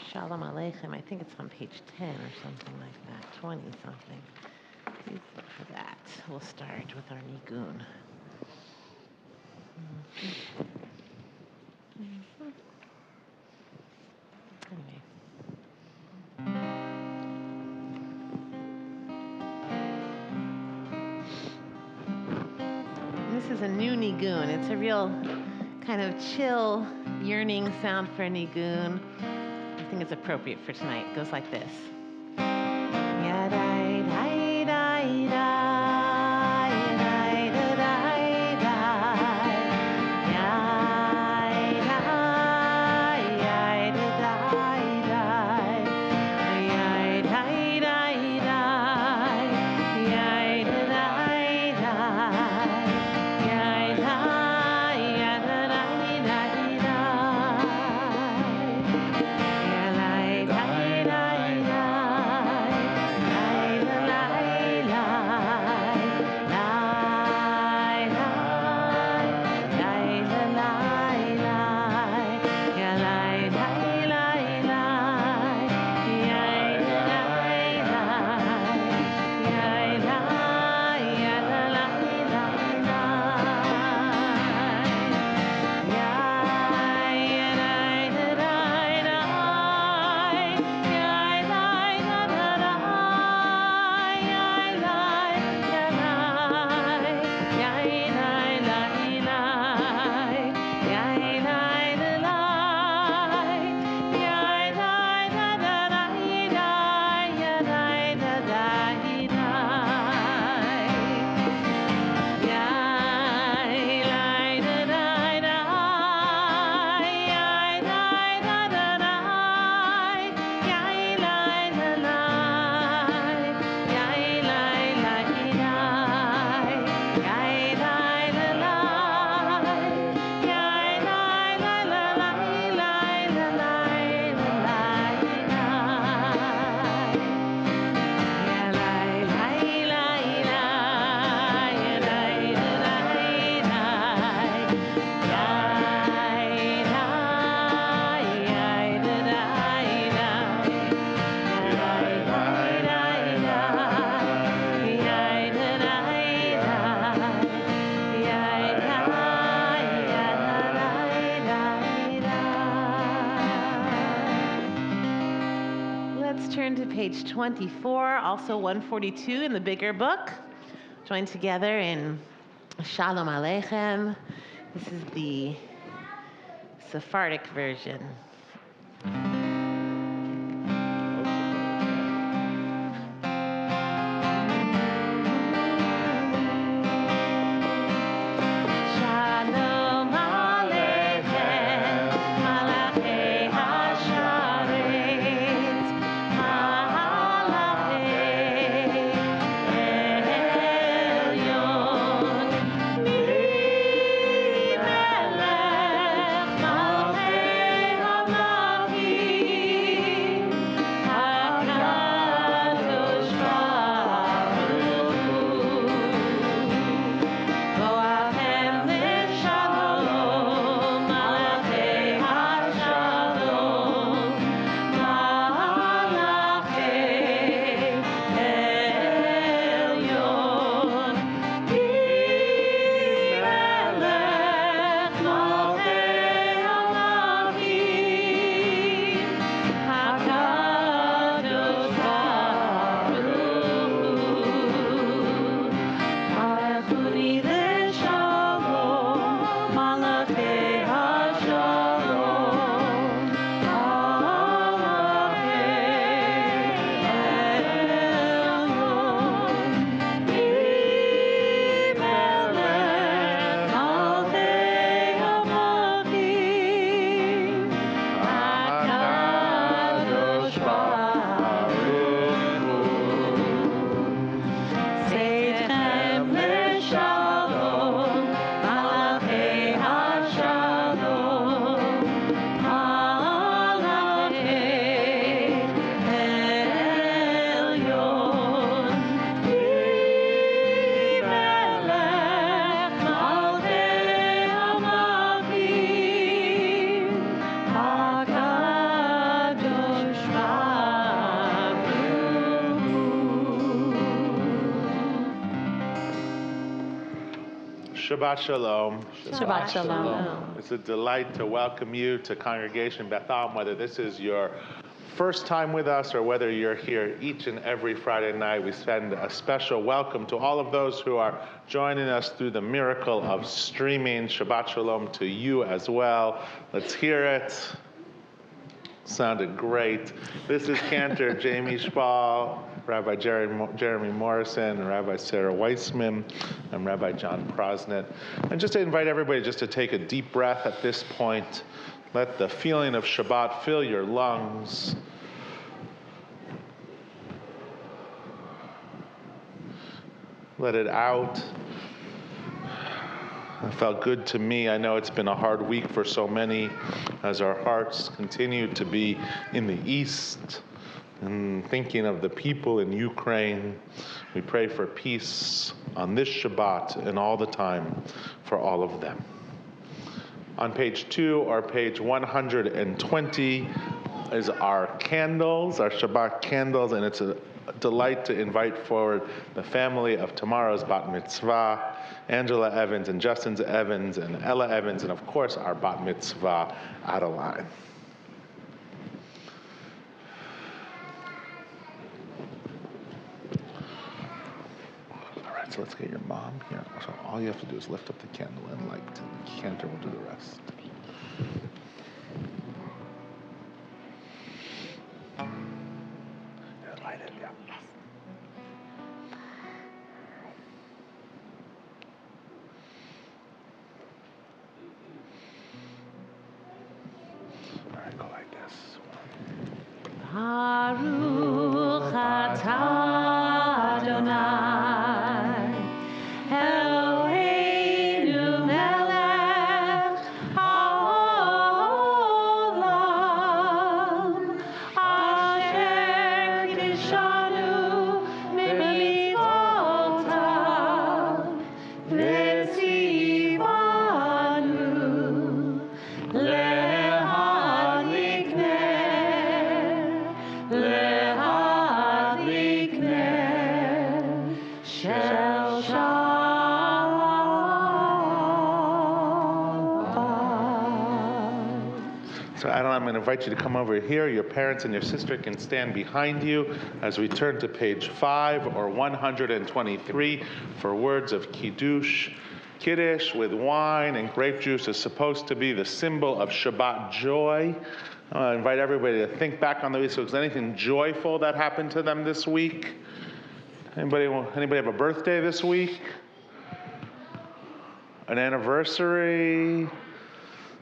Shalom Aleichem. I think it's on page 10 or something like that, 20 something. Please look for that. We'll start with our Nigun. Anyway. This is a new Nigun. It's a real kind of chill, yearning sound for a Nigun. I think it's appropriate for tonight. It goes like this. Turn to page 24, also 142 in the bigger book. Join together in Shalom Aleichem. This is the Sephardic version. Shabbat Shalom. Shabbat Shalom. It's a delight to welcome you to Congregation Beth Am, whether this is your first time with us or whether you're here each and every Friday night. We send a special welcome to all of those who are joining us through the miracle of streaming. Shabbat Shalom to you as well. Let's hear it. Sounded great. This is Cantor Jamie Spall, Rabbi Jeremy Morrison, and Rabbi Sarah Weissman. I'm Rabbi John Prosnett. And just to invite everybody just to take a deep breath at this point. Let the feeling of Shabbat fill your lungs. Let it out. It felt good to me. I know it's been a hard week for so many as our hearts continue to be in the East and thinking of the people in Ukraine. We pray for peace on this Shabbat and all the time for all of them. On page 2 or page 120 is our candles, our Shabbat candles, and it's a delight to invite forward the family of tomorrow's bat mitzvah, Angela Evans and Justin Evans and Ella Evans, and of course our bat mitzvah, Adeline. All right, so let's get your mom here. So all you have to do is lift up the candle and light it. The Cantor will do the rest. Yeah, light it, yeah. All right, go like this. Baruch atah Adonai, Eloheinu melech haolam, asher kiddushanu b'mitzvotav, v'tzivanu lehadlik shel Shabbat. So Adeline, I'm going to invite you to come over here. Your parents and your sister can stand behind you as we turn to page 5 or 123 for words of Kiddush. Kiddush with wine and grape juice is supposed to be the symbol of Shabbat joy. I invite everybody to think back on the week. So is there anything joyful that happened to them this week? Anybody have a birthday this week? An anniversary?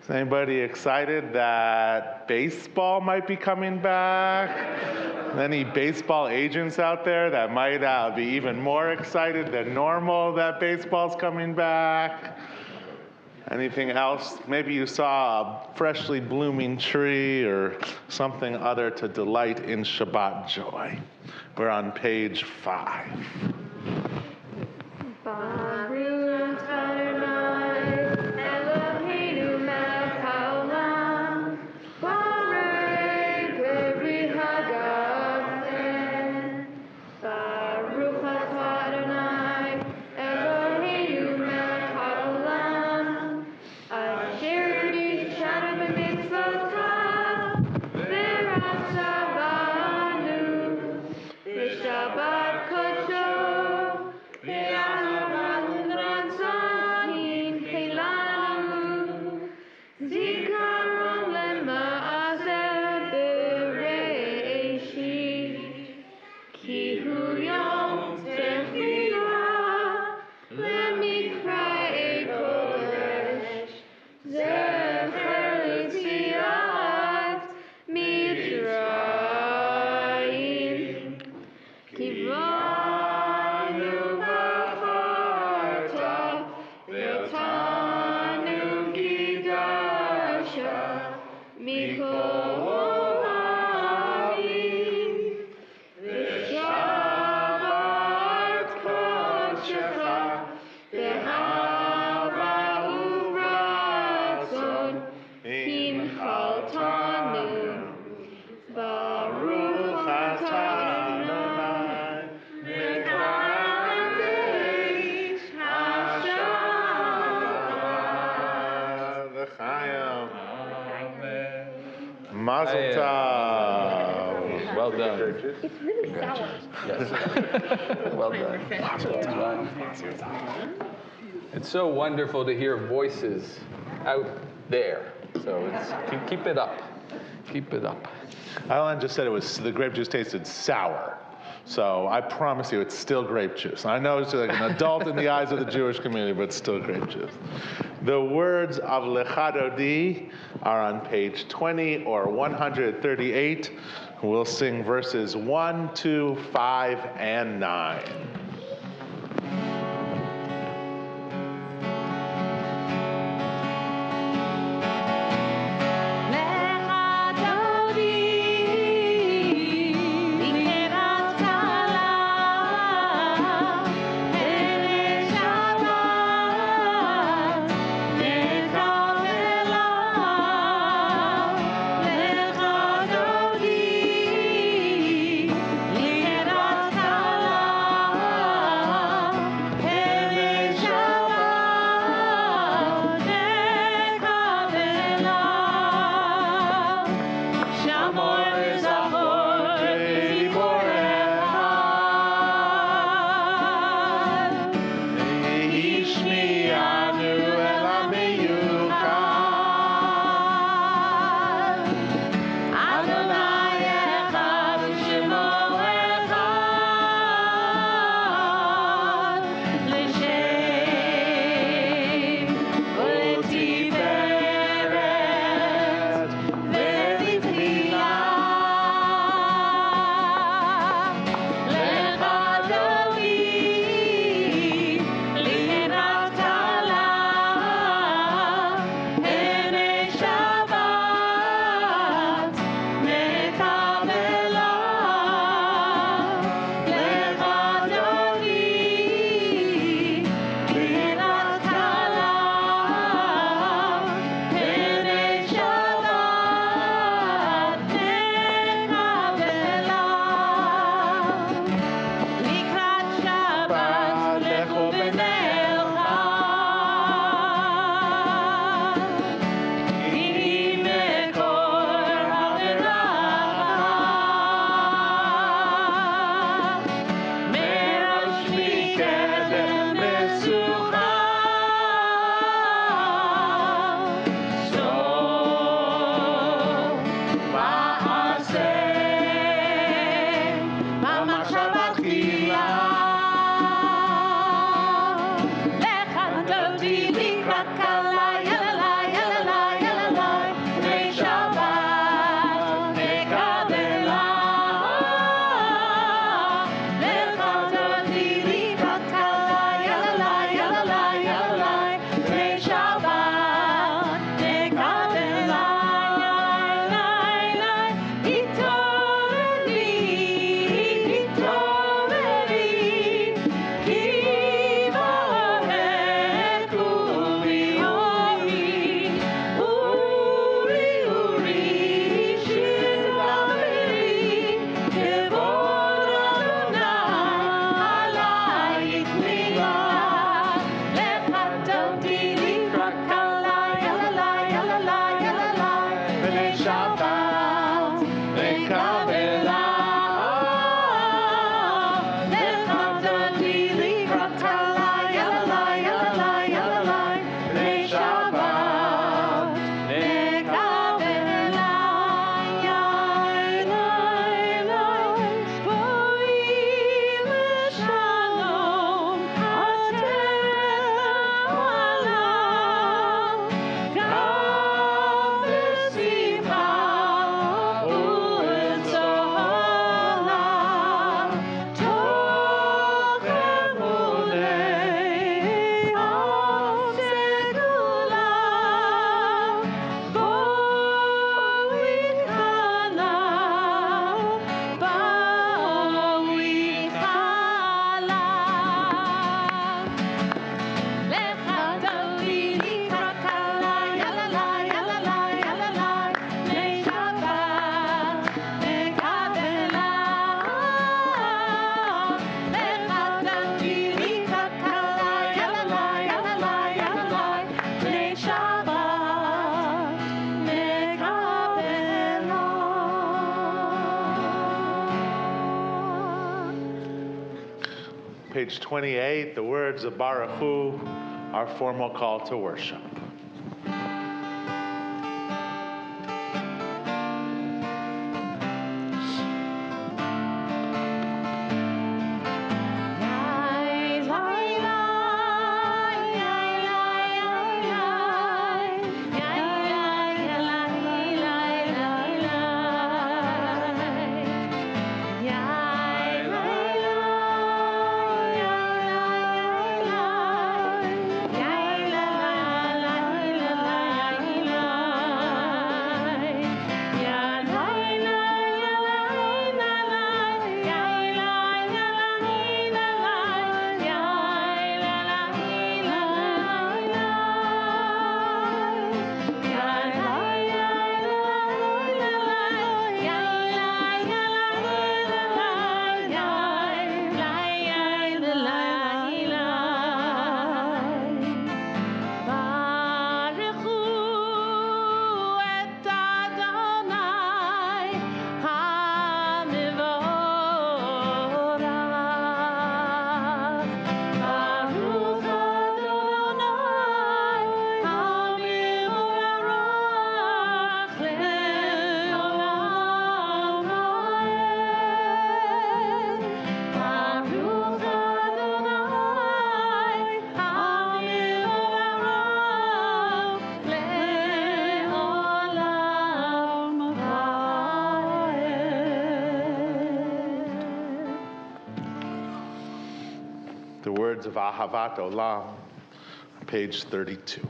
Is anybody excited that baseball might be coming back? Any baseball agents out there that might be even more excited than normal that baseball's coming back? Anything else? Maybe you saw a freshly blooming tree or something other to delight in Shabbat joy. We're on page 5. Baruch Adonai, Eloheinu melech haolam, Borei peri hagafen. Baruch atah Adonai, Eloheinu melech haolam, asher kiddushanu b'mitzvotav, v'ratzavanu b'shabbat kodsho. L'chaim. Mazel tov. Well done. It's really sour. Yes. Well done. It's so wonderful to hear voices out there. So keep it up. Keep it up. Alan just said the grape juice tasted sour. So I promise you, it's still grape juice. I know it's like an adult in the eyes of the Jewish community, but it's still grape juice. The words of Lecha Dodi are on page 20 or 138. We'll sing verses 1, 2, 5, and 9. Simcha. page 28, the words of Baruch Hu, our formal call to worship. The words of Ahavat Olam, page 32.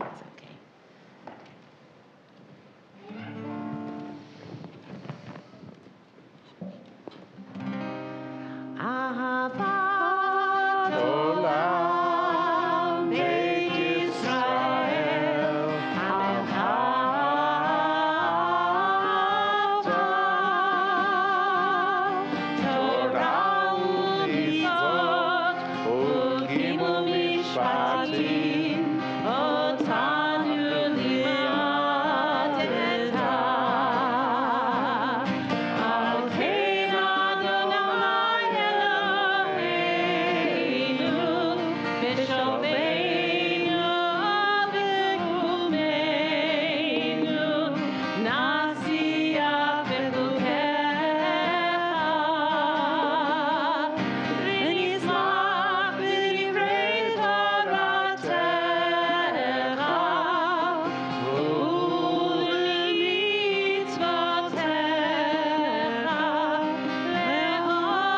It's okay. Ahavat Olam, Beit Yisrael, Torah u'mitzvot, u'kim u'mishpatim, otanu limadeta. Al kein Adonai Eloheinu, b'shomeinu v'kumeinu, nasiya b'chukecha, v'nismach b'divrei Toratecha, u'limitzvotecha, le'olam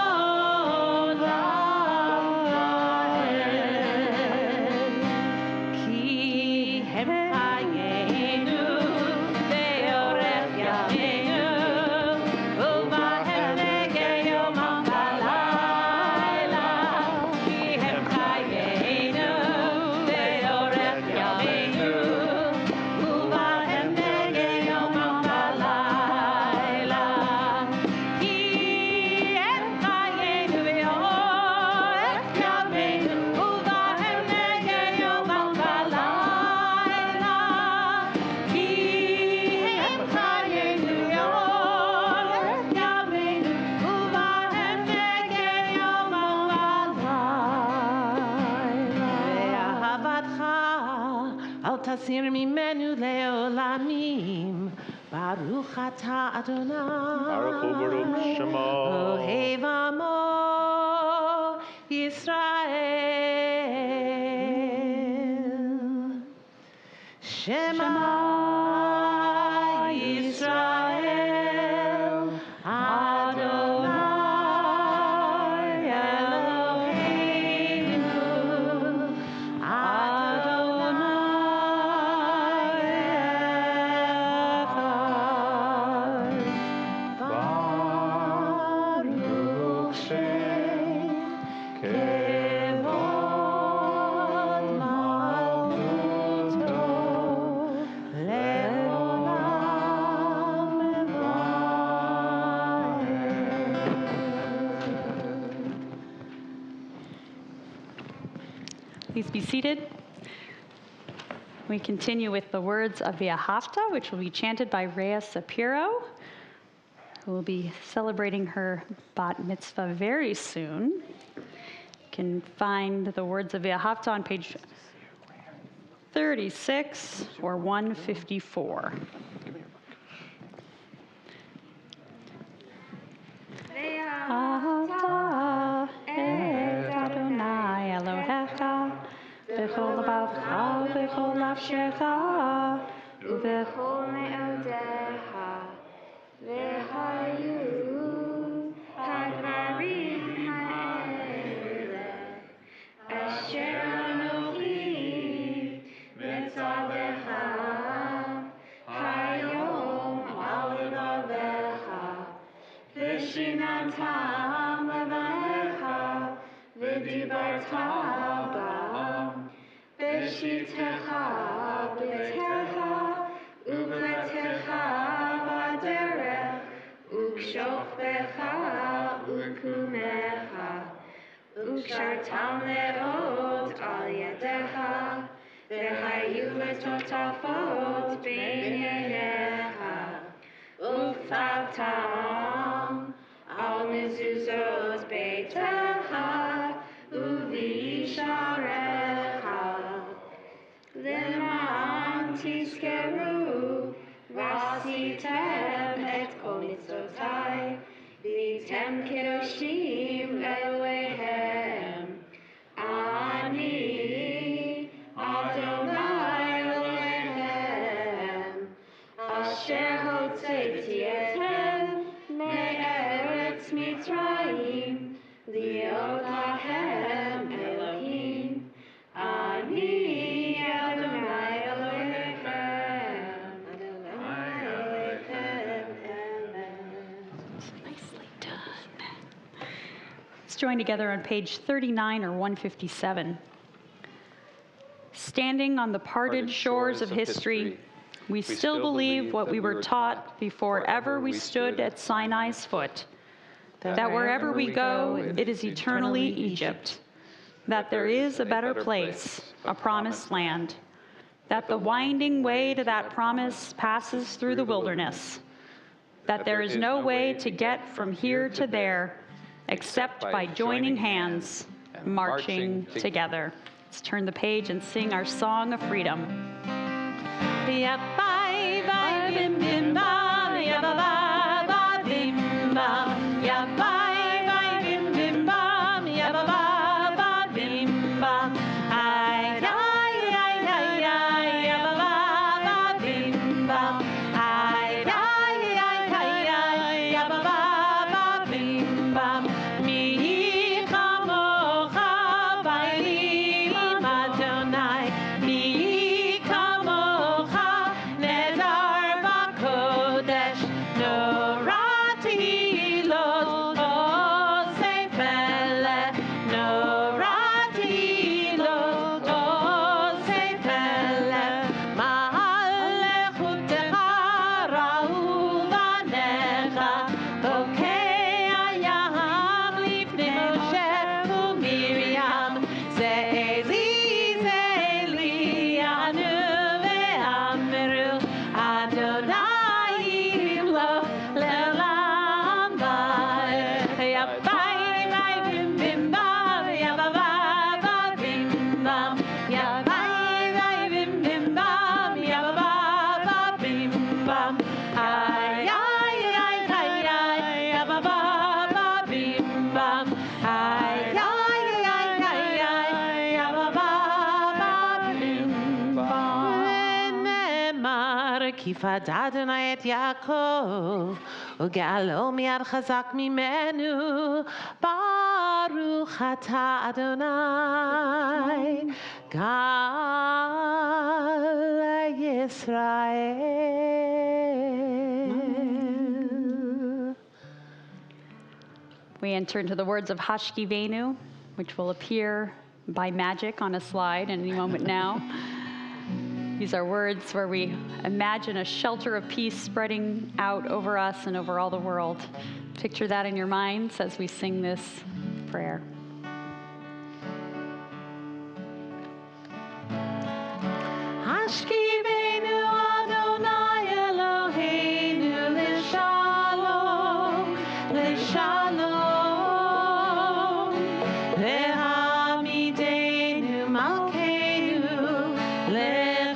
va'ed. Ki hem chayenu be'orech yameinu, u'bahem negeyom ha'layla. Ki hem chayenu be'orech yameinu, u'bahem negeyom ha'layla. Ki hem chayenu be'orech yameinu, u'bahem negeyom ha'layla. Ki hem chayenu be'orech yameinu, u'bahem negeyom ha'layla. Ve'ahavatcha al tasir mimenu le'olamim. Baruch atah Adonai. Baruch Hu Baruch Shemo. Ohev amo Yisrael. Shema Yisrael. Adonai Eloheinu. Adonai Echad. Baruch Shem Kevod Malchuto Le'olam va'ed. Please be seated. We continue with the words of V'ahavta, which will be chanted by Rhea Sapiro, who will be celebrating her bat mitzvah very soon. You can find the words of V'ahavta on page 36 or 154. Ahavta et Adonai Elohecha b'chol levavecha v'chol nafshecha ובכל מאודיך, והיו הדברים האלה, אשר אנוכי מצווך היום על לבביך, ושיננתם לבניך, ודיברת בם, בשיטתך ביתך, ובלתך בדרך, וכשוכבך וקומך, וקשרתם מאוד על ידך, והיו לטוטפות בין עיניך, וכתבתם על מזוזות ביתך, ובשעריך, למען תזכרו, ועשיתם את כל מצוותיי, והייתם קדושים לאלוהיהם. אני, אדוני אלוהיכם, אשר הוצאתי אתכם מארץ מצרים, להיות להם אלוהים. אני, אדוני אלוהיכם, אדוני אלוהיכם, amen. Nicely done. Let's join together on page 39 or 157. Standing on the parted shores of history, we still believe what we were taught before ever we stood at Sinai's foot, that wherever we go, it is eternally Egypt, that there is a better place, a promised land, that the winding way to that promise passes through the wilderness, that there is no way to get from here to there except by joining hands, marching together. Let's turn the page and sing our song of freedom. Yabai, vai, bim, bim, bam, yabba, ba, bim, bam, yabai, vai, bim, bim, bam, yabba, ba, bim, bam, ay, ay, ay, ay, ay, yabba, ba, bim, bam, ay, ay, ay, ay, ay, yabba, ba, bim, bam, mi chamocha ba'elim Adonai, mi chamocha nedar b'kodesh, norati lo osei peleh, norati lo osei peleh, ma'alechutecha ra'u banecha, bokei hayam lifnei Moshe u'Miriam, ze'eli, ze'eli, anu ve'amru, Adonai lo le'olam va'ed. Yabai, vai, bim, bim, bam, yabba, ba, ba, bim, bam, yabai, vai, bim, bim, bam, yabba, ba, ba, bim, bam, ay, ay, ay, ay, ay, yabba, ba, ba, bim, bam, ay, ay, ay, ay, ay, yabba, ba, ba, bim, bam. ונאמר, כי פדה אדוני את יעקב, וגאלו מיד חזק ממנו, ברוך אתה אדוני, גאל ישראל. We enter into the words of Hashkivenu, which will appear by magic on a slide any moment now. These are words where we imagine a shelter of peace spreading out over us and over all the world. Picture that in your minds as we sing this prayer. Hashkivenu Shalom, Ve'hamidenu Malkeinu L'chaim.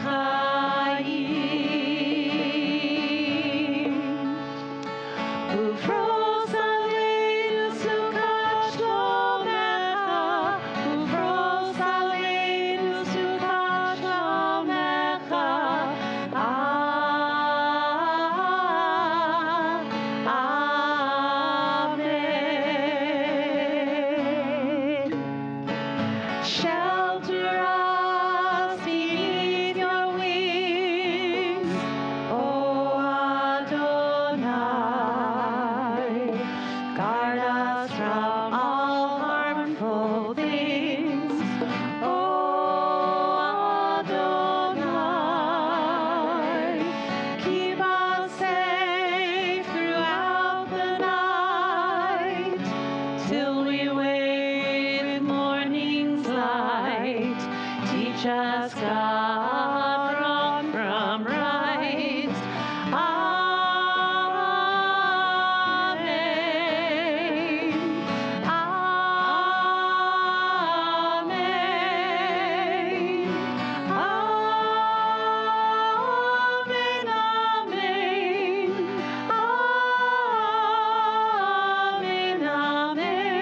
Ufros aleinu Sukkot Shlomecha, Ufros aleinu Sukkot Shlomecha. Amen. Shelter us beneath your wings, O Adonai. Guard us from all harmful things, O Adonai. Keep us safe throughout the night, till we wake with morning's light. Teach us, God, wrong from right. Amen. Amen. Amen. Amen. Amen. Amen.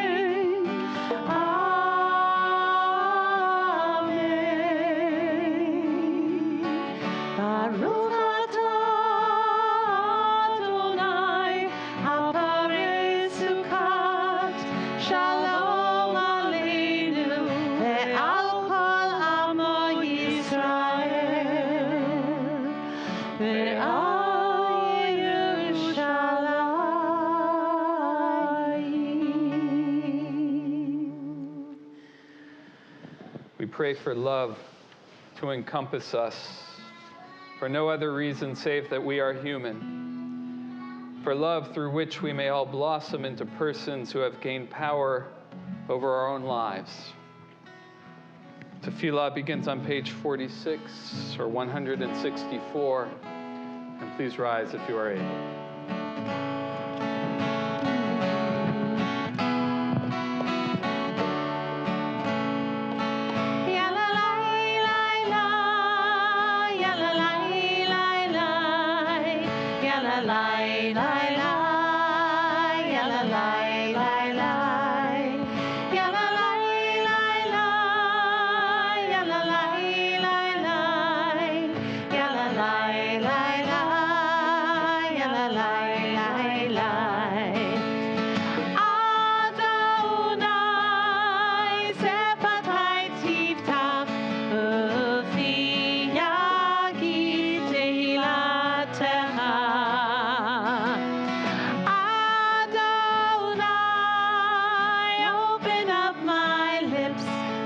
Baruch atah Adonai, haparei Sukkot, Shalom aleinu ve'al kol amo Yisrael, ve'al Yerushalayim. We pray for love to encompass us, for no other reason save that we are human, for love through which we may all blossom into persons who have gained power over our own lives. Tefillah begins on page 46 or 164, and please rise if you are able.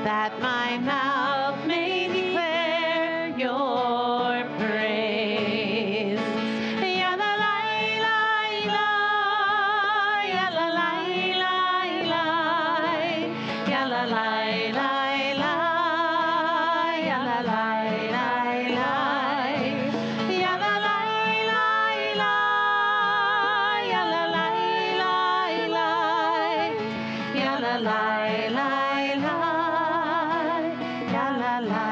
That my mouth may declare your praise. Ya la la la la, ya la la la la, ya la la la la, ya la la la la, ya la la la la, ya la la la la, ya la la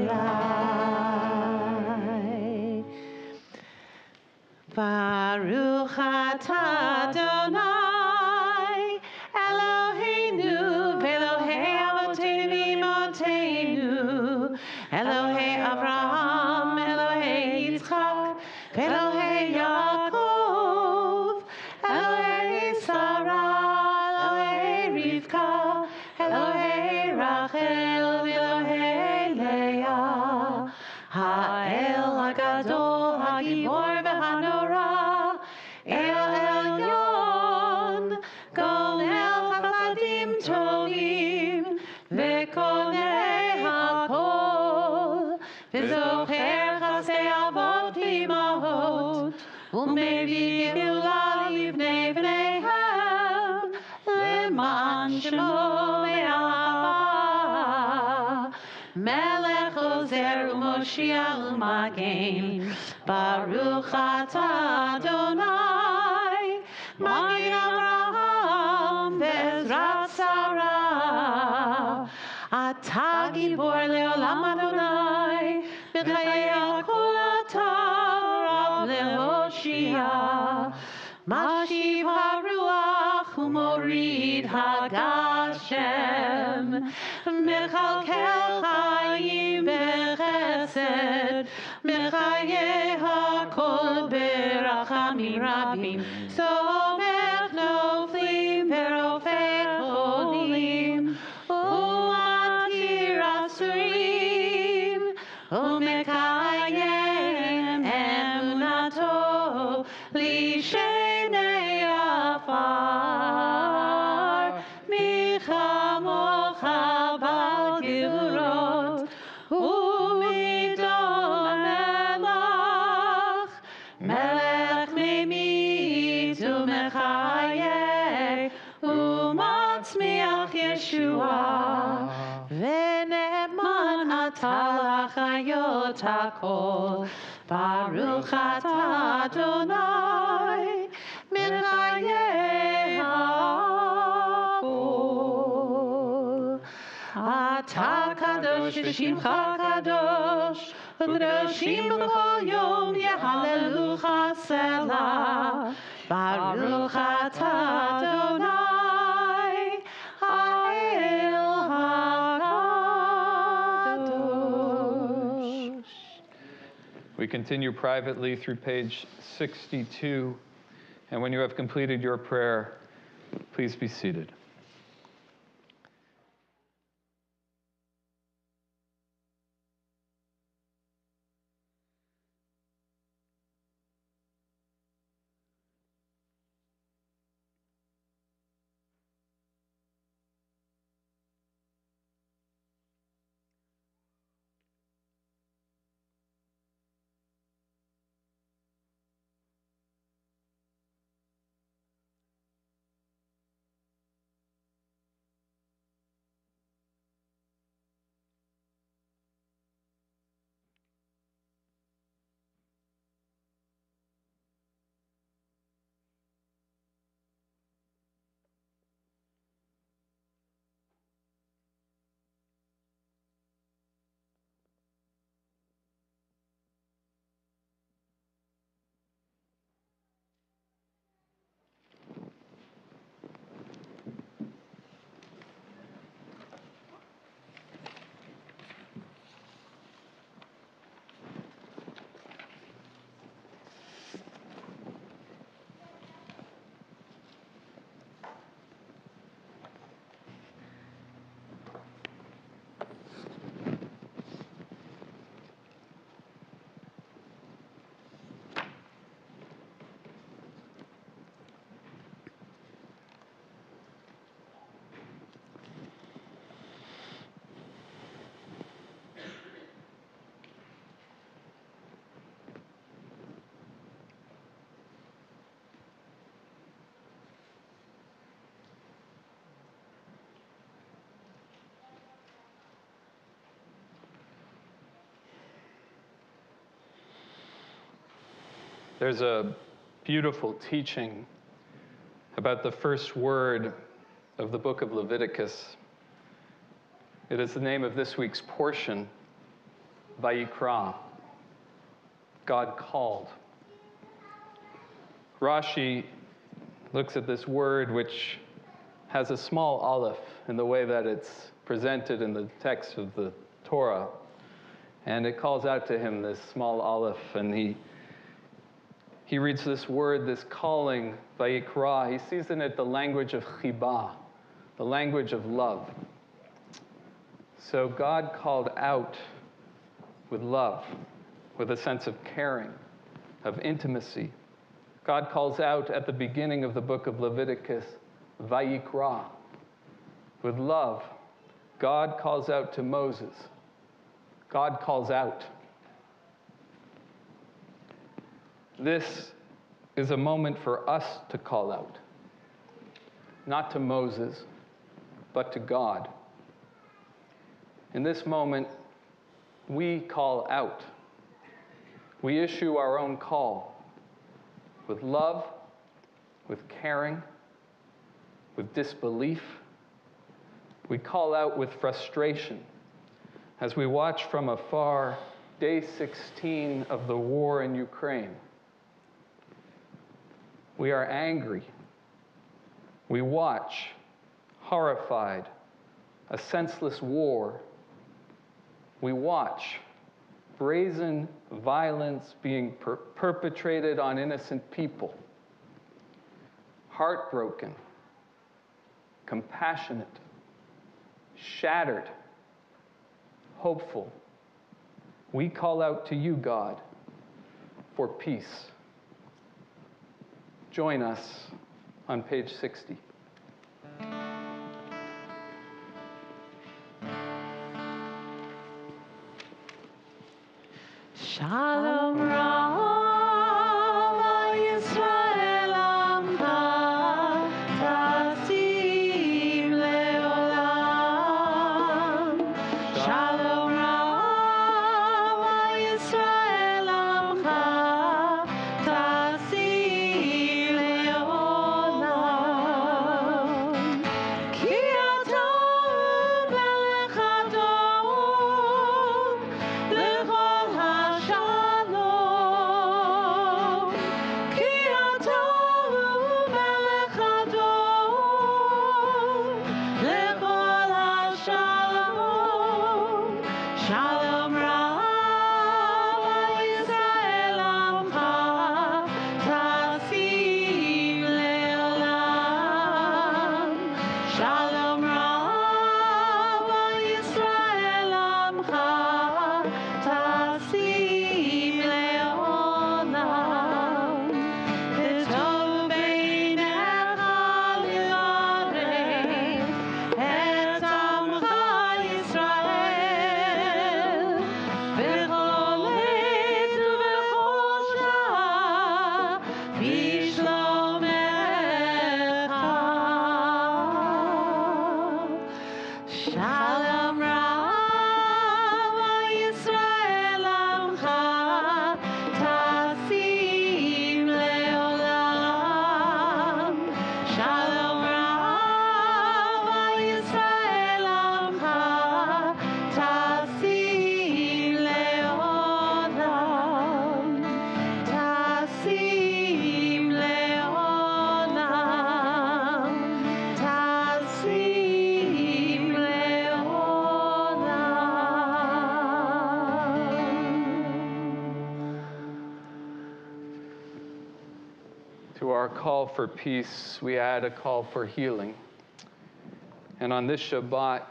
la. Baruch atah Adonai, Eloheinu, Elohei Avotenu Imotenu, Elohei Avraham, Elohei Yitzchak, Elohei Yaakov, Elohei Sarah, Elohei Rivka, Elohei Rachel, Elohei Leah, Ha'el HaGadol, HaGibor v'Hanora, El Elyon, Gonel Chasadim Tovim, Ve'konei HaKol, V'zocher Chasei Avot V'imahot, U'mevi Geulah livnei v'neihem, Le'man Shemo ve'ahava, Melech Ozer u'Moshiach u'Magen, Baruch atah Adonai, Magid Avraham Bezrat Sarah. Ata Gibor Leolam Adonai, B'chayei Kol Atar Rav Lehoshia. Mashiv HaRuach Umorid HaGashem, Mechalkel Chayim Bechesed, Mechayei HaKol Berachamim Rabim, Somech Noflim Berofech Cholim, Umatir Asurim, Umekayem Emunato, Lishenei Afar, Michamocha Bal Gevurot, Umidon Melach, Melech Memit Umechayeh, Umatzmiach Yeshua, Veneman Atalach Hayot HaKol, Baruch Atah Adonai, Minchayei HaKol. Atah Kadosh Shimcha Kadosh, U'Kadoshim B'chol Yom Yehalelucha Selah. Baruch Atah Adonai, Ha'el HaKadosh. We continue privately through page 62, and when you have completed your prayer, please be seated. There's a beautiful teaching about the first word of the book of Leviticus. It is the name of this week's portion, Vayikra. God called. Rashi looks at this word, which has a small aleph in the way that it's presented in the text of the Torah, and it calls out to him this small aleph, and he reads this word, this calling, Vayikra. He sees in it the language of chibah, the language of love. So God called out with love, with a sense of caring, of intimacy. God calls out at the beginning of the book of Leviticus, Vayikra, with love. God calls out to Moses. God calls out. This is a moment for us to call out, not to Moses, but to God. In this moment, we call out. We issue our own call with love, with caring, with disbelief. We call out with frustration as we watch from afar day 16 of the war in Ukraine. We are angry. We watch, horrified, a senseless war. We watch brazen violence being perpetrated on innocent people. Heartbroken, compassionate, shattered, hopeful. We call out to you, God, for peace. Join us on page 60. Shalom Rava Yisrael Amcha Tasim Leolam. Shalom Rava Yisrael Amcha Tasim Leolam. Ki Atom Melech Adom Lechol Shalom, ki Atom Melech Adom, lechol hashalom. Shalom Rava Yisrael Amcha Tasim Leolam. Shalom Rava Yisrael Amcha Tasim Leolam. V'tov beinecha li'aretz et amcha Yisrael. V'chol עת ובכל שעה בשלומך. Shalom Rava Yisrael Amcha Tasim Leolam. Shalom Rava Yisrael Amcha Tasim Leolam. Tasim Leolam. Tasim Leolam. To our call for peace, we add a call for healing. And on this Shabbat,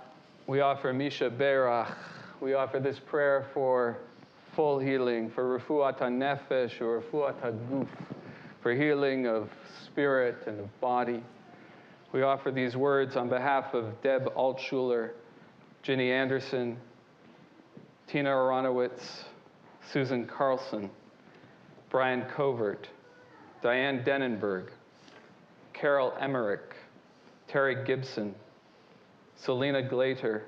we offer Misha Berach. We offer this prayer for full healing, for refuat ha-nefesh or refuat ha-guf, for healing of spirit and of body. We offer these words on behalf of Deb Altshuler, Ginny Anderson, Tina Aronowitz, Susan Carlson, Brian Covert, Diane Denenberg, Carol Emmerich, Terry Gibson, Selena Glater,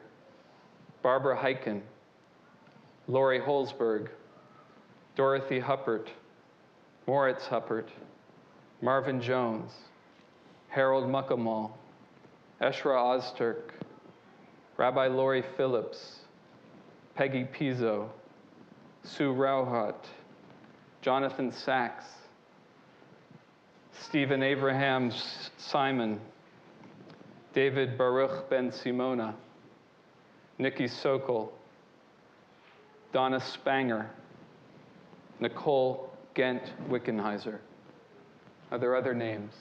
Barbara Heiken, Lori Holzberg, Dorothy Huppert, Moritz Huppert, Marvin Jones, Harold Muckamal, Eshra Ozturk, Rabbi Lori Phillips, Peggy Pizzo, Sue Rauhat, Jonathan Sachs, Stephen Abraham Simon, David Baruch Ben Simona, Nikki Sokol, Donna Spanger, Nicole Gent Wickenheiser. Are there other names?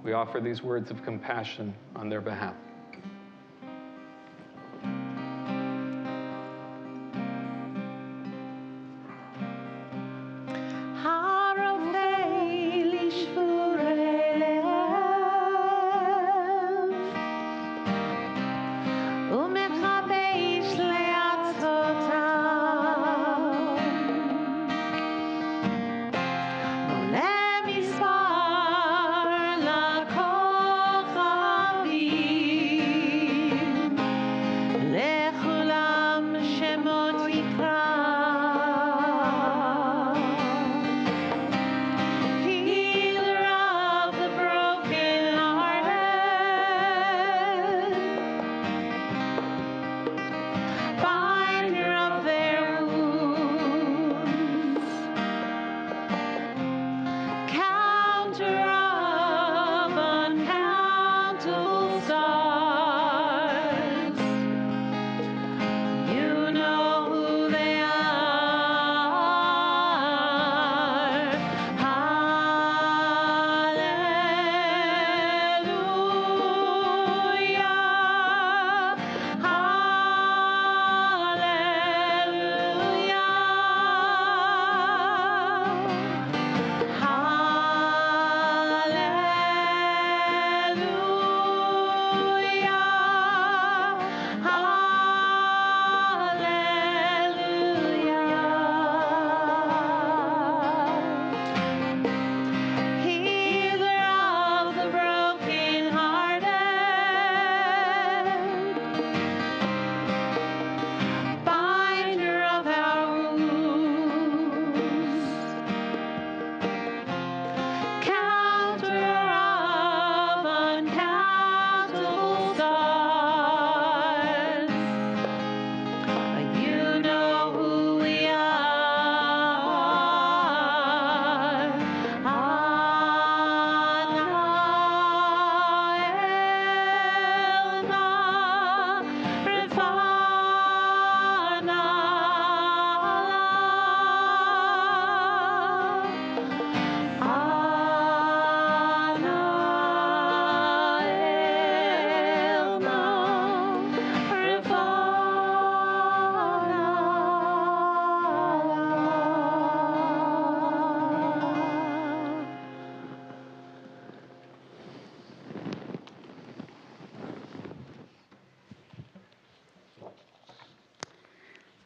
We offer these words of compassion on their behalf. Let me spar la kochavi.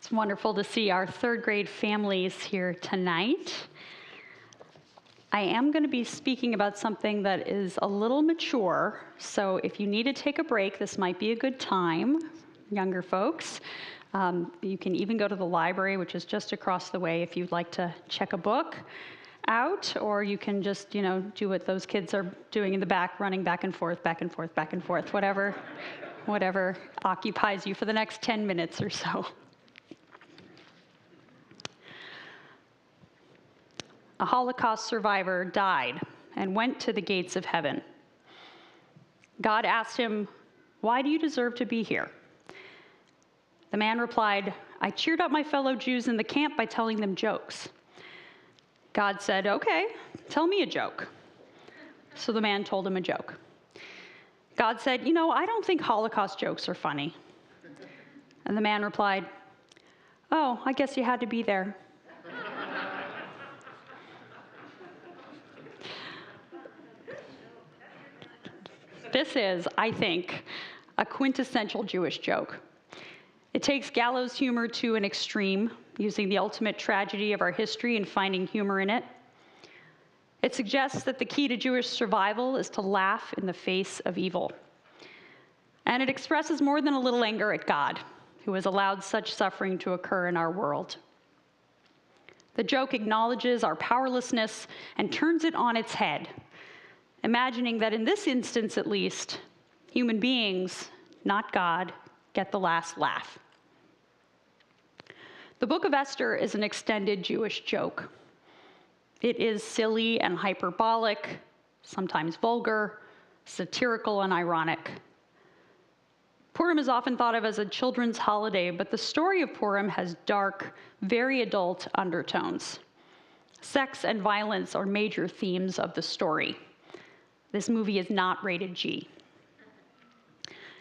It's wonderful to see our third grade families here tonight. I am going to be speaking about something that is a little mature, so if you need to take a break, this might be a good time, younger folks. You can even go to the library, which is just across the way, if you'd like to check a book out, or you can just, do what those kids are doing in the back, running back and forth, whatever occupies you for the next 10 minutes or so. A Holocaust survivor died and went to the gates of heaven. God asked him, "Why do you deserve to be here?" The man replied, "I cheered up my fellow Jews in the camp by telling them jokes." God said, "Okay, tell me a joke." So the man told him a joke. God said, "I don't think Holocaust jokes are funny." And the man replied, "Oh, I guess you had to be there." This is, I think, a quintessential Jewish joke. It takes gallows humor to an extreme, using the ultimate tragedy of our history and finding humor in it. It suggests that the key to Jewish survival is to laugh in the face of evil. And it expresses more than a little anger at God, who has allowed such suffering to occur in our world. The joke acknowledges our powerlessness and turns it on its head, imagining that in this instance at least, human beings, not God, get the last laugh. The book of Esther is an extended Jewish joke. It is silly and hyperbolic, sometimes vulgar, satirical and ironic. Purim is often thought of as a children's holiday, but the story of Purim has dark, very adult undertones. Sex and violence are major themes of the story. This movie is not rated G.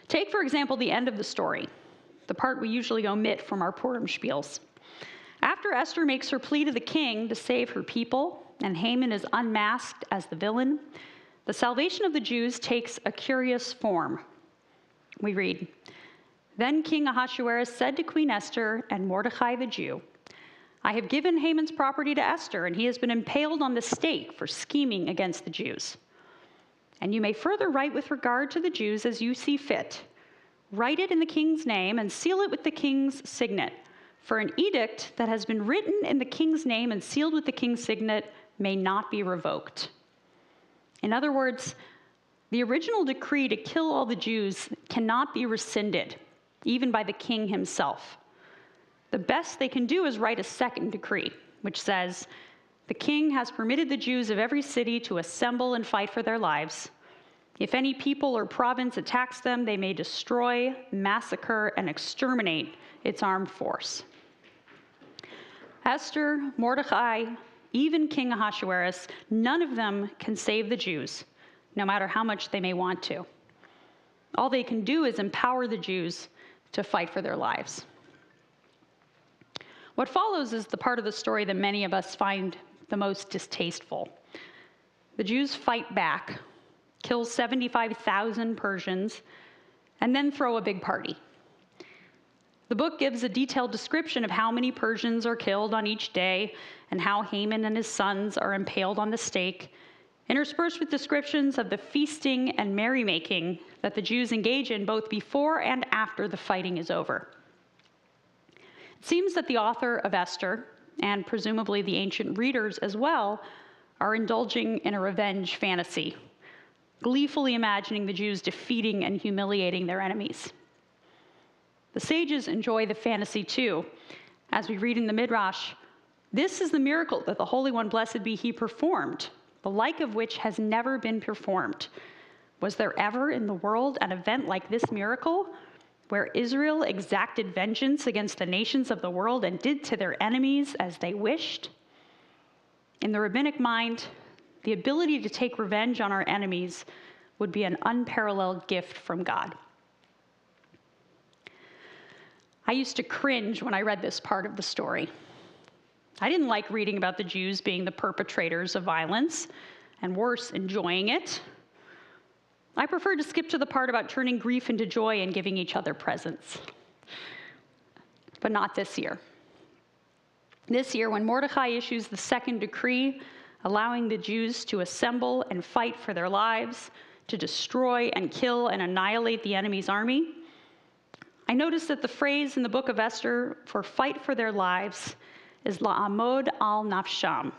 Take, for example, the end of the story, the part we usually omit from our Purim spiels. After Esther makes her plea to the king to save her people, and Haman is unmasked as the villain, the salvation of the Jews takes a curious form. We read, "Then King Ahasuerus said to Queen Esther and Mordecai the Jew, 'I have given Haman's property to Esther, and he has been impaled on the stake for scheming against the Jews. And you may further write with regard to the Jews as you see fit. Write it in the king's name and seal it with the king's signet. For an edict that has been written in the king's name and sealed with the king's signet may not be revoked.'" In other words, the original decree to kill all the Jews cannot be rescinded, even by the king himself. The best they can do is write a second decree, which says, "The king has permitted the Jews of every city to assemble and fight for their lives. If any people or province attacks them, they may destroy, massacre, and exterminate its armed force." Esther, Mordecai, even King Ahasuerus, none of them can save the Jews, no matter how much they may want to. All they can do is empower the Jews to fight for their lives. What follows is the part of the story that many of us find the most distasteful. The Jews fight back, kill 75,000 Persians, and then throw a big party. The book gives a detailed description of how many Persians are killed on each day and how Haman and his sons are impaled on the stake, interspersed with descriptions of the feasting and merrymaking that the Jews engage in both before and after the fighting is over. It seems that the author of Esther, and presumably the ancient readers as well, are indulging in a revenge fantasy, gleefully imagining the Jews defeating and humiliating their enemies. The sages enjoy the fantasy too. As we read in the Midrash, "This is the miracle that the Holy One, blessed be He, performed, the like of which has never been performed. Was there ever in the world an event like this miracle, where Israel exacted vengeance against the nations of the world and did to their enemies as they wished?" In the rabbinic mind, the ability to take revenge on our enemies would be an unparalleled gift from God. I used to cringe when I read this part of the story. I didn't like reading about the Jews being the perpetrators of violence, and worse, enjoying it. I preferred to skip to the part about turning grief into joy and giving each other presents. But not this year. This year, when Mordecai issues the second decree, allowing the Jews to assemble and fight for their lives, to destroy and kill and annihilate the enemy's army, I noticed that the phrase in the book of Esther for fight for their lives is la'amod al nafsham,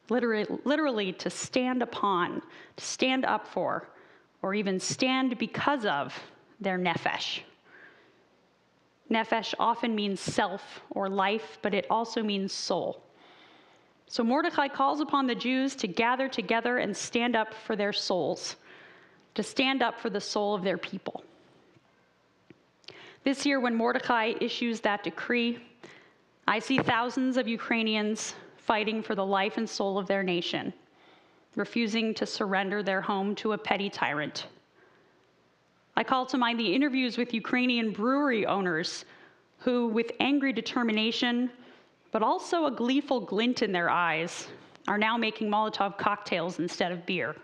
literally to stand upon, to stand up for, or even stand because of their nefesh. Nefesh often means self or life, but it also means soul. So Mordecai calls upon the Jews to gather together and stand up for their souls, to stand up for the soul of their people. This year, when Mordecai issues that decree, I see thousands of Ukrainians fighting for the life and soul of their nation, refusing to surrender their home to a petty tyrant. I call to mind the interviews with Ukrainian brewery owners who, with angry determination, but also a gleeful glint in their eyes, are now making Molotov cocktails instead of beer.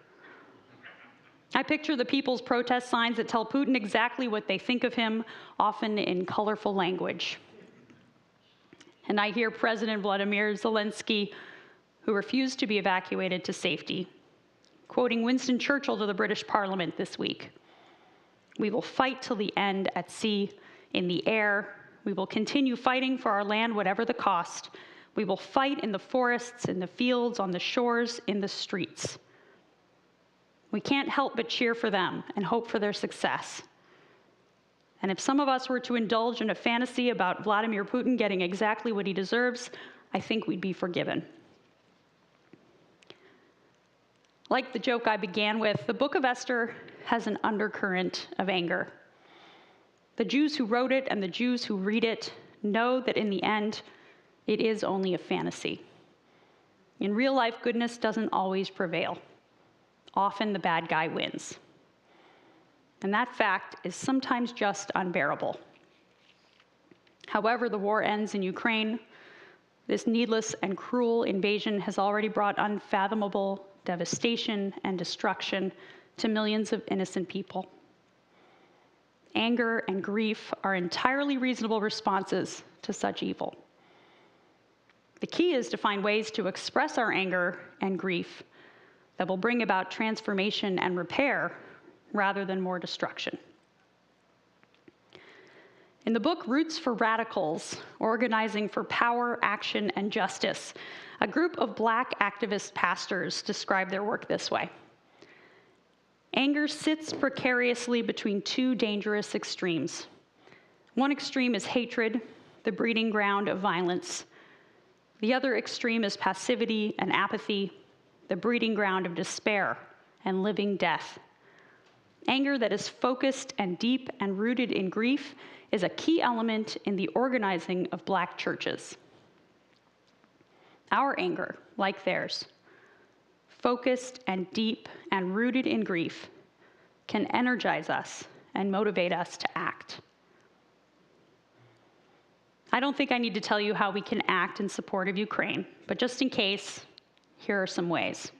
I picture the people's protest signs that tell Putin exactly what they think of him, often in colorful language. And I hear President Vladimir Zelensky, who refused to be evacuated to safety, quoting Winston Churchill to the British Parliament this week. We will fight till the end at sea, in the air. We will continue fighting for our land, whatever the cost. We will fight in the forests, in the fields, on the shores, in the streets. We can't help but cheer for them and hope for their success. And if some of us were to indulge in a fantasy about Vladimir Putin getting exactly what he deserves, I think we'd be forgiven. Like the joke I began with, the book of Esther has an undercurrent of anger. The Jews who wrote it and the Jews who read it know that in the end, it is only a fantasy. In real life, goodness doesn't always prevail. Often the bad guy wins. And that fact is sometimes just unbearable. However, the war ends in Ukraine. This needless and cruel invasion has already brought unfathomable devastation and destruction to millions of innocent people. Anger and grief are entirely reasonable responses to such evil. The key is to find ways to express our anger and grief that will bring about transformation and repair rather than more destruction. In the book Roots for Radicals, Organizing for Power, Action, and Justice, a group of Black activist pastors describe their work this way. Anger sits precariously between two dangerous extremes. One extreme is hatred, the breeding ground of violence. The other extreme is passivity and apathy, the breeding ground of despair and living death. Anger that is focused and deep and rooted in grief is a key element in the organizing of Black churches. Our anger, like theirs, focused and deep and rooted in grief, can energize us and motivate us to act. I don't think I need to tell you how we can act in support of Ukraine, but just in case, here are some ways.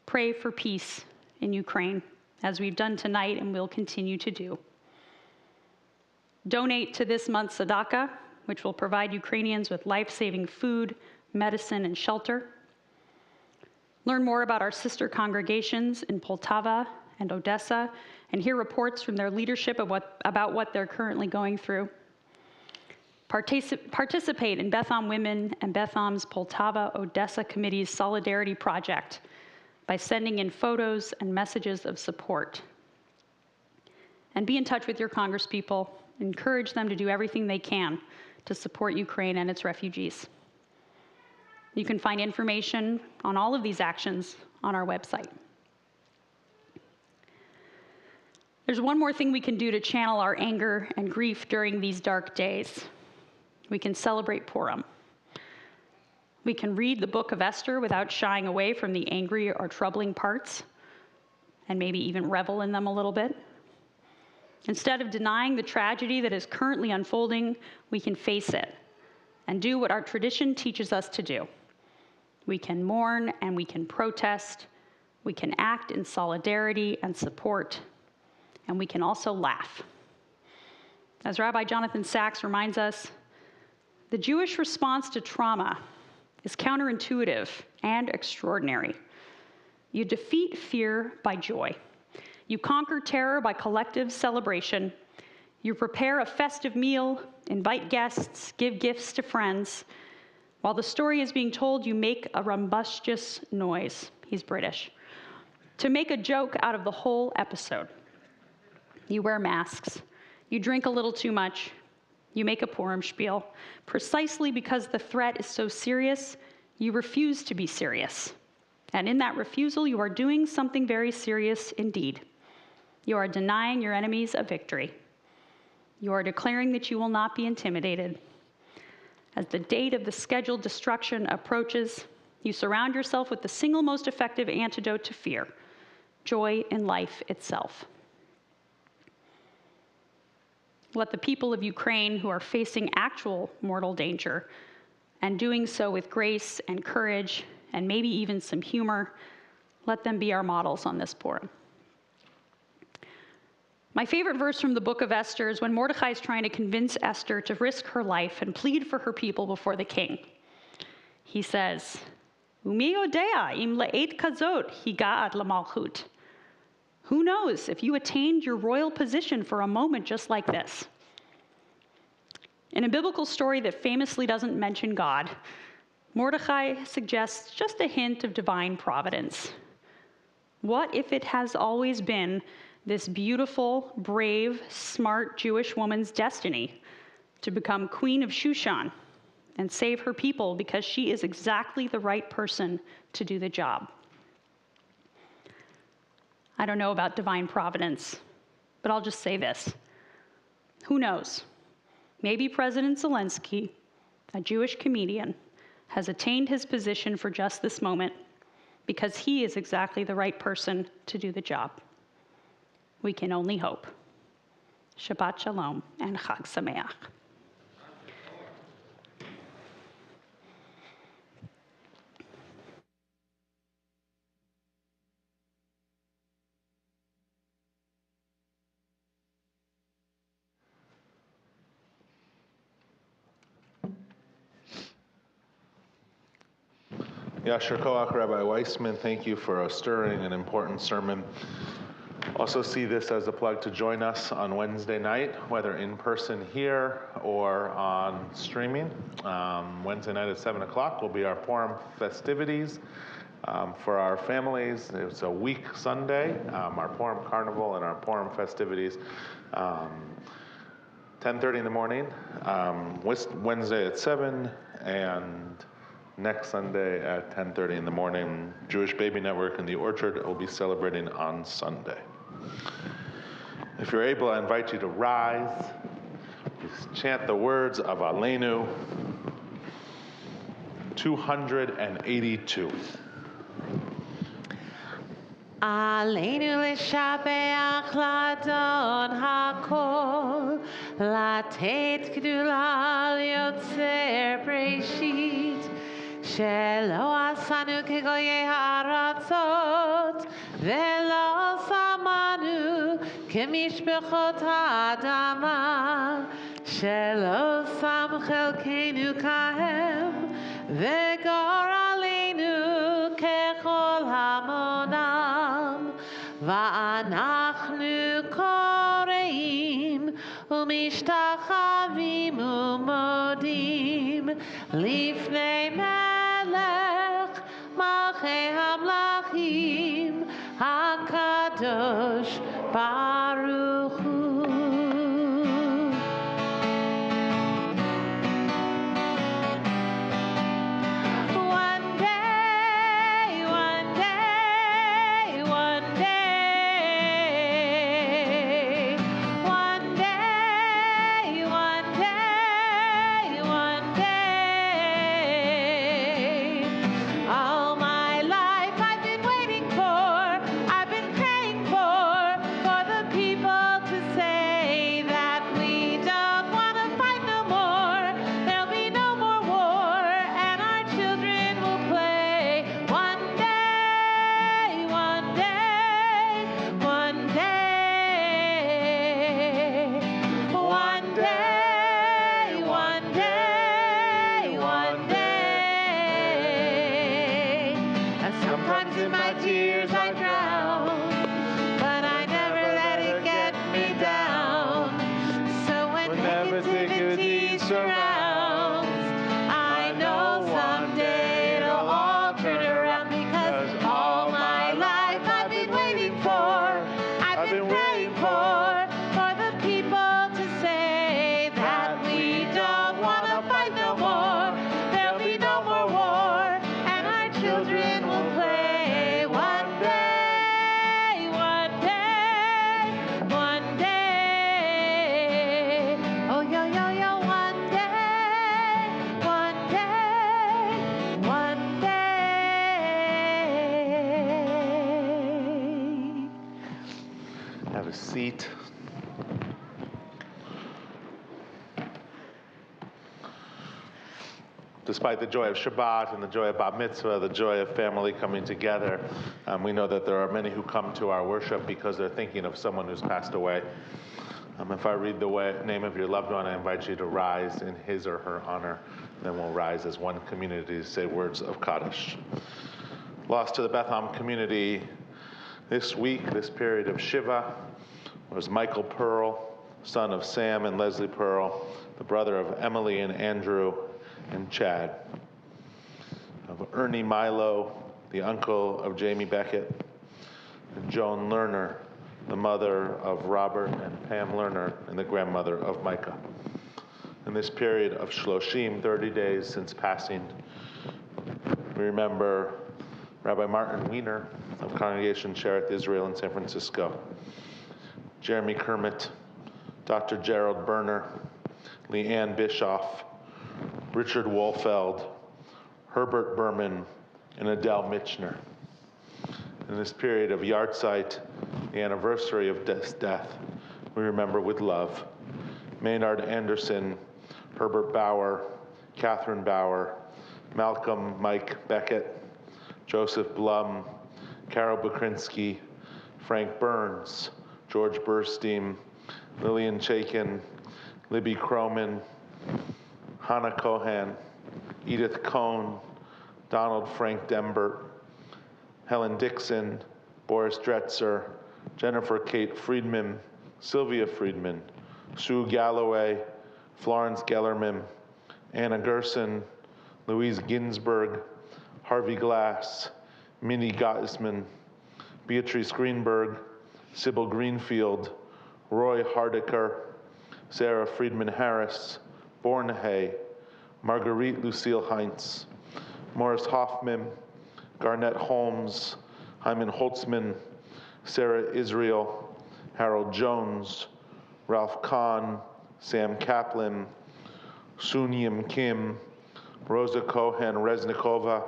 Pray for peace in Ukraine, as we've done tonight and will continue to do. Donate to this month's tzedakah, which will provide Ukrainians with life-saving food, medicine, and shelter. Learn more about our sister congregations in Poltava and Odessa, and hear reports from their leadership about what they're currently going through. Participate in Beth Am Women and Beth Am's Poltava Odessa Committee's Solidarity Project by sending in photos and messages of support. And be in touch with your congresspeople. Encourage them to do everything they can to support Ukraine and its refugees. You can find information on all of these actions on our website. There's one more thing we can do to channel our anger and grief during these dark days. We can celebrate Purim. We can read the book of Esther without shying away from the angry or troubling parts, and maybe even revel in them a little bit. Instead of denying the tragedy that is currently unfolding, we can face it and do what our tradition teaches us to do. We can mourn and we can protest. We can act in solidarity and support, and we can also laugh. As Rabbi Jonathan Sachs reminds us, the Jewish response to trauma is counterintuitive and extraordinary. You defeat fear by joy. You conquer terror by collective celebration. You prepare a festive meal, invite guests, give gifts to friends. While the story is being told, you make a rumbustious noise. He's British. To make a joke out of the whole episode. You wear masks. You drink a little too much. You make a Purim spiel. Precisely because the threat is so serious, you refuse to be serious. And in that refusal, you are doing something very serious indeed. You are denying your enemies a victory. You are declaring that you will not be intimidated. As the date of the scheduled destruction approaches, you surround yourself with the single most effective antidote to fear, joy in life itself. Let the people of Ukraine who are facing actual mortal danger, and doing so with grace and courage, and maybe even some humor, let them be our models on this Purim. My favorite verse from the book of Esther is when Mordecai is trying to convince Esther to risk her life and plead for her people before the king. He says, "Umi yodea im le'et kazot higa'at lamalchut." Who knows if you attained your royal position for a moment just like this? In a biblical story that famously doesn't mention God, Mordecai suggests just a hint of divine providence. What if it has always been this beautiful, brave, smart Jewish woman's destiny to become queen of Shushan and save her people because she is exactly the right person to do the job? I don't know about divine providence, but I'll just say this. Who knows? Maybe President Zelensky, a Jewish comedian, has attained his position for just this moment because he is exactly the right person to do the job. We can only hope. Shabbat Shalom and Chag Sameach. Yasher Koach, Rabbi Weissman, thank you for a stirring and important sermon. Also see this as a plug to join us on Wednesday night, whether in person here or on streaming. Wednesday night at 7 o'clock will be our Purim festivities for our families. It's a week Sunday, our Purim Carnival and our Purim festivities. 10:30 in the morning, Wednesday at 7, and next Sunday at 10:30 in the morning. Jewish Baby Network in the Orchard will be celebrating on Sunday. If you're able, I invite you to rise. Please chant the words of Aleinu 282. Aleinu l'shabeach l'adon hakol, latet gdula l'yotzer breshit, shelo asanu kegoyei ha'aratzot, velo samanu kemishpechot ha'adama, shelo sam chelkeinu kahem, vegor aleinu kechol hamonam, va'anachnu koreim umishtachavim umodim lifnei melech malchei hamlachim hakadosh baruch hu. People Sometimes in my tears I drown, but I never let it get me down. So when negativity surrounds, I know someday it'll all turn around, because all my life I've been waiting for, I've been praying for the people to say that we don't want to fight no more. There'll be no more war, and our children will play one day, one day, one day. Oh, yo, yo, yo, one day, one day, one day. Have a seat. Despite the joy of Shabbat and the joy of Bat Mitzvah, the joy of family coming together, we know that there are many who come to our worship because they're thinking of someone who's passed away. If I read the name of your loved one, I invite you to rise in his or her honor. Then we'll rise as one community to say words of Kaddish. Lost to the Bethlehem community this week, this period of Shiva, was Michael Pearl, son of Sam and Leslie Pearl, the brother of Emily and Andrew and Chad, of Ernie Milo, the uncle of Jamie Beckett, and Joan Lerner, the mother of Robert and Pam Lerner, and the grandmother of Micah. In this period of Shloshim, 30 days since passing, we remember Rabbi Martin Wiener of Congregation Shereth Israel in San Francisco, Jeremy Kermit, Dr. Gerald Berner, Leanne Bischoff, Richard Wolfeld, Herbert Berman, and Adele Mitchner. In this period of Yahrzeit, the anniversary of death, we remember with love Maynard Anderson, Herbert Bauer, Catherine Bauer, Malcolm Mike Beckett, Joseph Blum, Carol Bukrinsky, Frank Burns, George Burstein, Lillian Chaikin, Libby Croman, Hannah Cohan, Edith Cohn, Donald Frank Dembert, Helen Dixon, Boris Dretzer, Jennifer Kate Friedman, Sylvia Friedman, Sue Galloway, Florence Gellerman, Anna Gerson, Louise Ginsburg, Harvey Glass, Minnie Gottesman, Beatrice Greenberg, Sybil Greenfield, Roy Hardiker, Sarah Friedman Harris, Born Hay, Marguerite Lucille Heinz, Morris Hoffman, Garnett Holmes, Hyman Holtzman, Sarah Israel, Harold Jones, Ralph Kahn, Sam Kaplan, Sunyam Kim, Rosa Cohen Reznikova,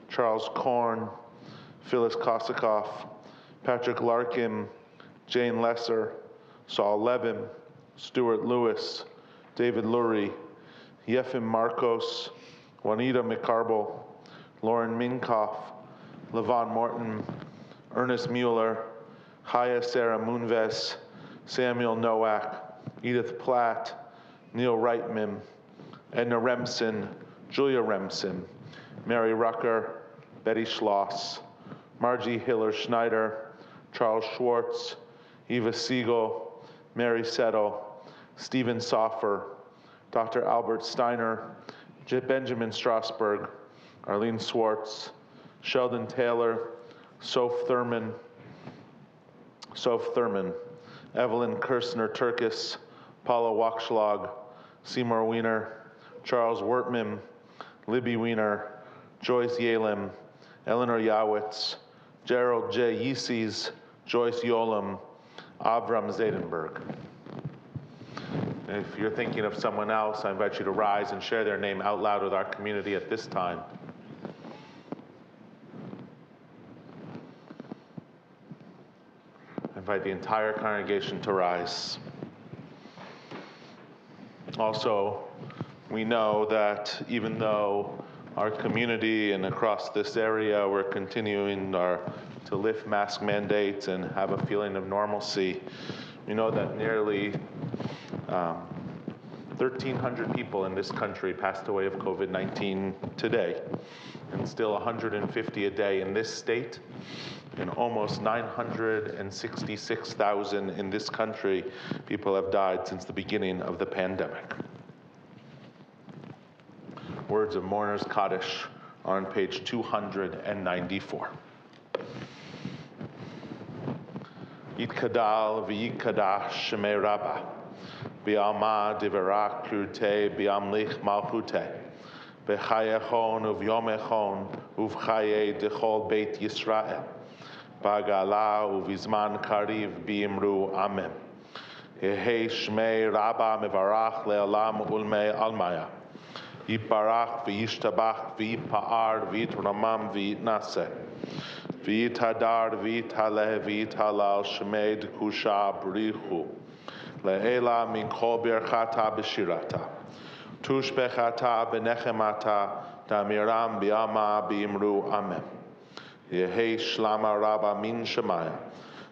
Charles Korn, Phyllis Kosakoff, Patrick Larkin, Jane Lesser, Saul Levin, Stuart Lewis, David Lurie, Yefim Marcos, Juanita McCarble, Lauren Minkoff, Levon Morton, Ernest Mueller, Chaya Sarah Moonves, Samuel Nowak, Edith Platt, Neil Reitman, Edna Remsen, Julia Remsen, Mary Rucker, Betty Schloss, Margie Hiller Schneider, Charles Schwartz, Eva Siegel, Mary Settle, Stephen Soffer, Dr. Albert Steiner, Benjamin Strasberg, Arlene Swartz, Sheldon Taylor, Soph Thurman, Evelyn Kirstner Turkis, Paula Wachschlag, Seymour Wiener, Charles Wertman, Libby Wiener, Joyce Yalem, Eleanor Yawitz, Gerald J. Yeeses, Joyce Yolam, Avram Zadenberg. If you're thinking of someone else, I invite you to rise and share their name out loud with our community at this time. I invite the entire congregation to rise. Also, we know that even though our community and across this area we're continuing to lift mask mandates and have a feeling of normalcy, we know that nearly 1,300 people in this country passed away of COVID-19 today. and still 150 a day in this state, and almost 966,000 in this country, people have died since the beginning of the pandemic. Words of Mourner's Kaddish are on page 294. Yitkadal v'yikadash shemei Rabbah, bi'alma diverak kurte bi'amlich malchute, b'chayechon uv'yomechon uv'chaye dechol beit Yisrael, b'agala uv'izman kariv bi'imru amen. Yehei shmei Rabbah mevarach le'olam ulmei almaya, Yiparach v'yishtabach v'yipa'ar v'yitramam v'yitnaseh, v'yitadar v'yitaleh v'yitalal shmei d'kusha b'richu, le'ela min kol birchata b'shirata, tush bechata b'nechemata, damiram b'yama b'imru amen. Yehei shlama Rabbah min shemaya,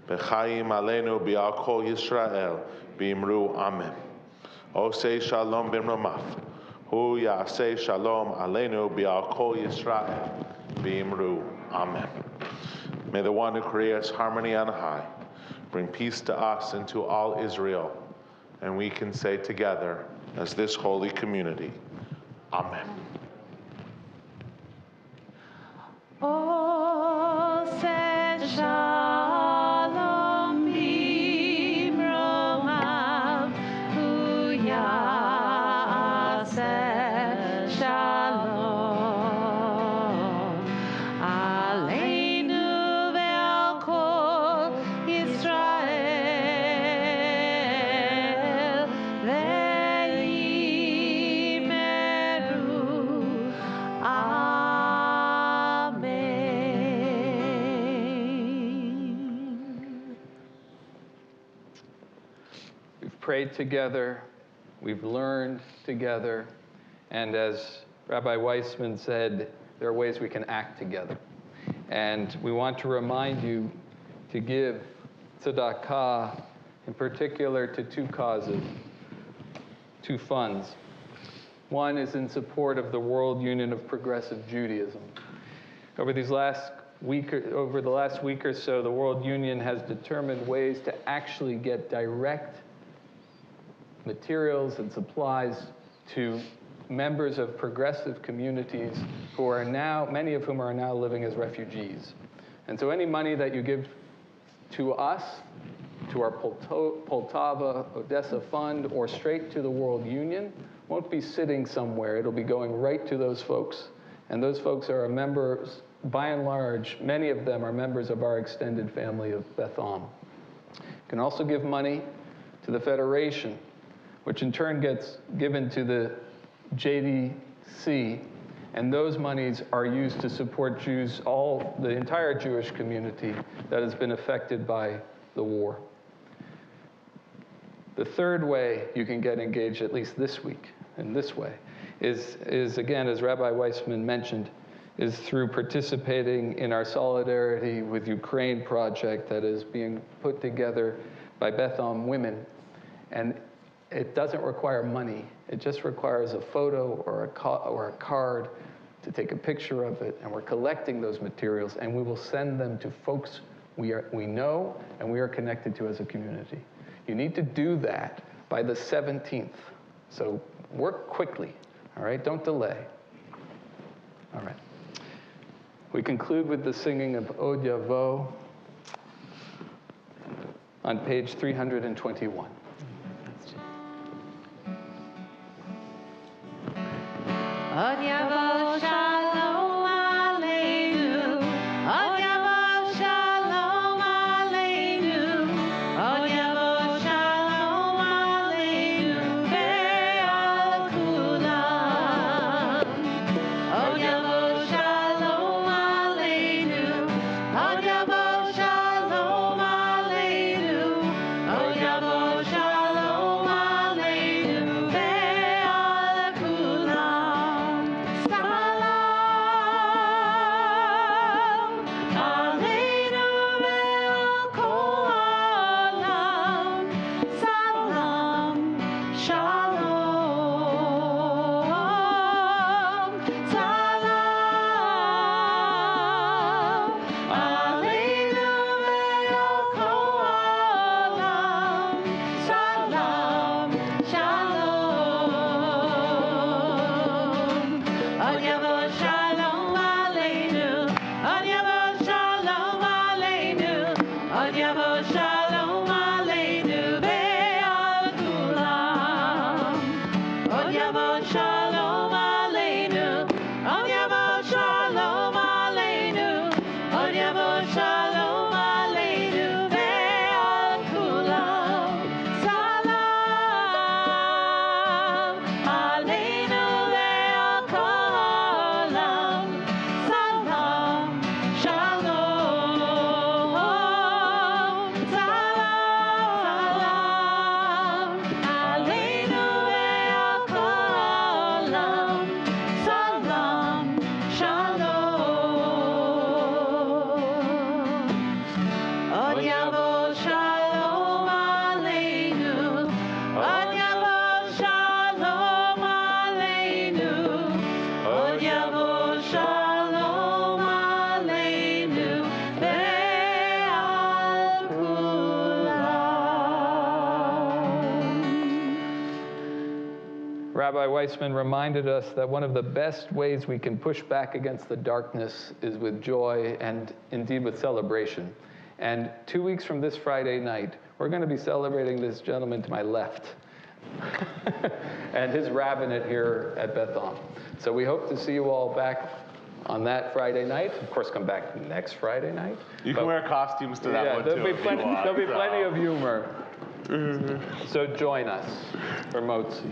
b'chaim aleinu b'al kol Yisrael b'imru amen. Osei shalom b'mromaf, Hu Yaseh Shalom Aleinu Bi'al Kol Yisrael B'imru Amen. May the one who creates harmony on high bring peace to us and to all Israel, and we can say together as this holy community, Amen. Oseh Shalom b'mromav, Hu Yaseh Shalom Aleinu ve'al kol Yisrael ve'imeru Amen. We've prayed together, we've learned together, and as Rabbi Weissman said, there are ways we can act together. And we want to remind you to give tzedakah, in particular to two causes, two funds. One is in support of the World Union of Progressive Judaism. Over the last week or so, the World Union has determined ways to actually get direct materials and supplies to members of progressive communities who are now, many of whom are now living as refugees. And so any money that you give to us, to our Poltava, Odessa Fund, or straight to the World Union, won't be sitting somewhere. It'll be going right to those folks. And those folks are members, by and large, many of them are members of our extended family of Beth Am. You can also give money to the Federation, which in turn gets given to the JDC, and those monies are used to support Jews, the entire Jewish community that has been affected by the war. The third way you can get engaged, at least this week, in this way, is again, as Rabbi Weissman mentioned, is through participating in our Solidarity with Ukraine project that is being put together by Beth Am women. And it doesn't require money. It just requires a photo or a card to take a picture of it, and we're collecting those materials, and we will send them to folks we know and we are connected to as a community. You need to do that by the 17th. So work quickly, all right? Don't delay. All right. We conclude with the singing of Od Yavo on page 321. Od Yavo Shalom Aleinu, Od Yavo Shalom Aleinu, Od Yavo Shalom Aleinu ve'al kulam. Od Yavo Shalom Aleinu, Od Yavo Shalom Aleinu, Od Yavo Shalom Aleinu ve'al kulam. Salam yavo shalom aleinu. Od yavo shalom aleinu. Od yavo shalom aleinu ve'al kulam. Salam aleinu ve'al kol ha'olam. Salam shalom. Salam aleinu ve'al kol ha'olam. Salam shalom. Od yavo shalom aleinu. Od yavo shalom aleinu. Od yavo shalom aleinu ve'al kulam. Rabbi Weissman reminded us that one of the best ways we can push back against the darkness is with joy and indeed with celebration. And 2 weeks from this Friday night, we're going to be celebrating this gentleman to my left and his rabbinate here at Bethel. So we hope to see you all back on that Friday night. Of course, come back next Friday night. You can wear costumes to that one, too. There'll be if plenty, you want, there'll be so. plenty of humor. So join us for Motzi.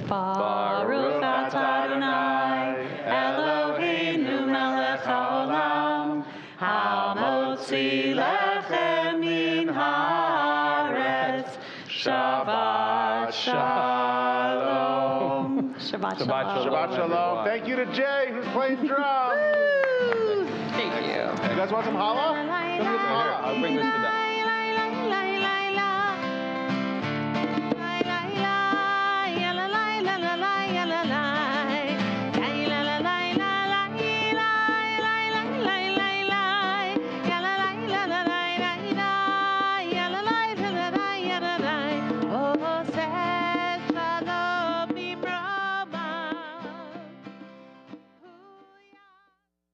Baruch atah Adonai, Eloheinu melech haolam, hamotzi lechem min haaretz. Shabbat shalom. Shabbat shalom. Shabbat shalom. Thank you to Jay, who's playing drums. Thank you. You guys want some challah? Come get some challah. I'll bring this to them.